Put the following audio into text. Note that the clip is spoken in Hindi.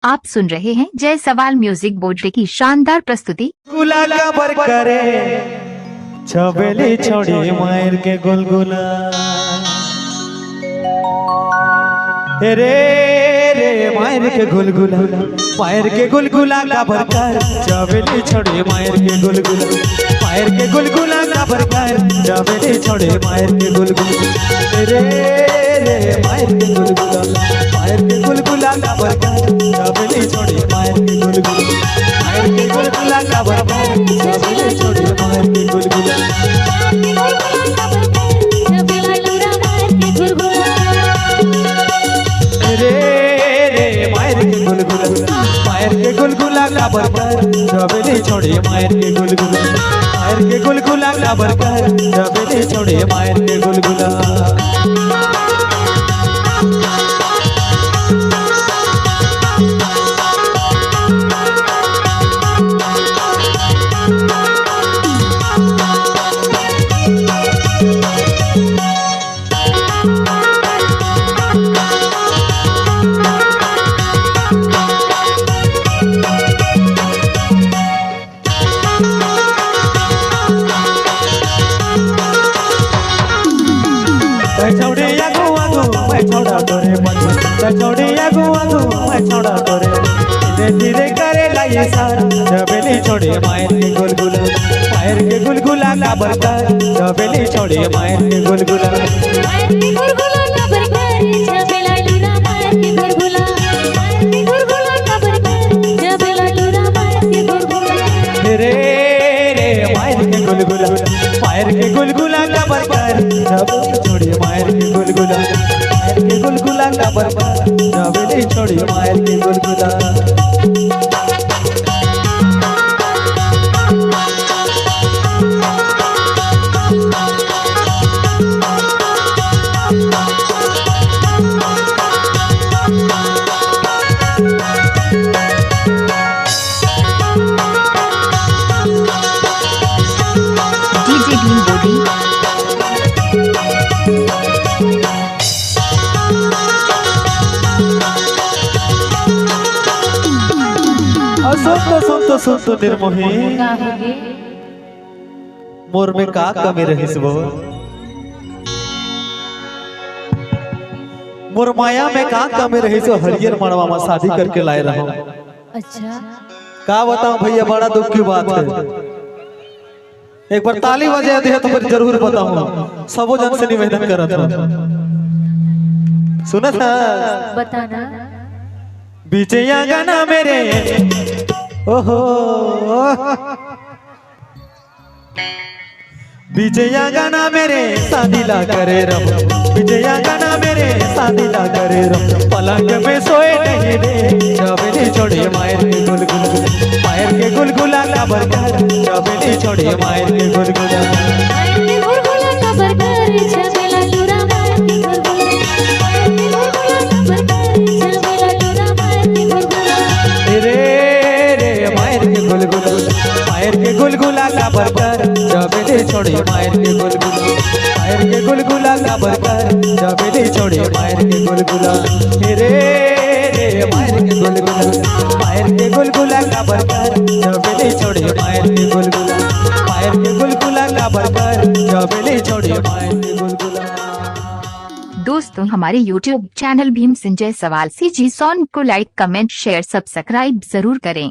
आप सुन रहे हैं जय सवाल म्यूजिक बोर्ड की शानदार प्रस्तुति। गुलाला बर करे छबेली छोड़ी मायर के गुलगुला रे रे मायर के गुलगुला मायर के गुलगुला का बरकर छबेली छोड़ी मायर के गुलगुला मायर के गुलगुला का बरकर छबेली छोड़ी मायर के गुलगुला रे रे मायर के गुलगुला मायर के गुलगुला का बरकर छबेली छोड़ी मायर के गुलगुला मायर के गुलगुला का बरकर छबेली छोड़ी मायर के गुलगुला रे रे मायर के गुलगुला मायर के गुलगुला का बरकर छबेली छोड़ी मायर के गुलगुला मायर के गुलगुला का बरकर छबेली छोड़ी मायर के गुलगुला। छोड़े आगो आगो मैं छोड़ा तोरे मन छोड़े आगो आगो मैं छोड़ा तोरे धीरे धीरे करे लाये सार छबेली छोड़े मायर के गुलगुला मायर के गुलगुला का बरकर छबेली छोड़े मायर के गुलगुला मायर के गुलगुला का बरकर छबेला लूरा मायर के गुलगुला मायर के गुलगुला का बरकर छबेला लूरा मायर के गुलगुला रे रे मायर के गुलगुला मायर के गुलगुला का बरकर छबेली छोड़े मायर के गुलगुला मायर के गुलगुला का बरकर छबेली छोड़े मायर के गुलगुला। डीजे भीम बोडी। सुन तो निर्मोही मोर में का कमी रहिस वो मोर माया में का कमी रहिस वो हरियर मड़वा में शादी करके लाए रहो। अच्छा का बताऊं भैया, बड़ा दुख की बात है। एक बार ताली बजा दे तो फिर जरूर बताऊं। सबो जन से निवेदन करत हूं, सुना था बताना बीचे गाना मेरे ओहो विजया गाना मेरे शादी ला करे रम विजया गाना मेरे शादी ला करे रम पलंग में सोए नहीं रे छबेली छोड़े मायर के गुलगुला मायर के गुलगुला का बरकर छबेली छोड़े मायर के गुलगुला मायर के गुलगुला का बरकर छबेला लूरा मायर के गुलगुला मायर के गुलगुला का बरकर छबेला लूरा मायर के गुलगुला रे रे मायर के गुलगुला मायर के गुलगुला का बरकर छबेली छोड़े मायर के गुलगुला मायर के गुलगुला का बरकर छबेली छोड़े मायर के गुलगुला रे रे मायर के गुलगुला मायर के गुलगुला का बरकर छबेली छोड़े मायर के गुलगुला मायर के गुलगुला का बरकर छबेली छोड़े मायर के गुलगुला। दोस्तों, हमारे YouTube चैनल भीम संजय सवाल CG सॉन्ग को लाइक कमेंट शेयर सब्सक्राइब जरूर करें।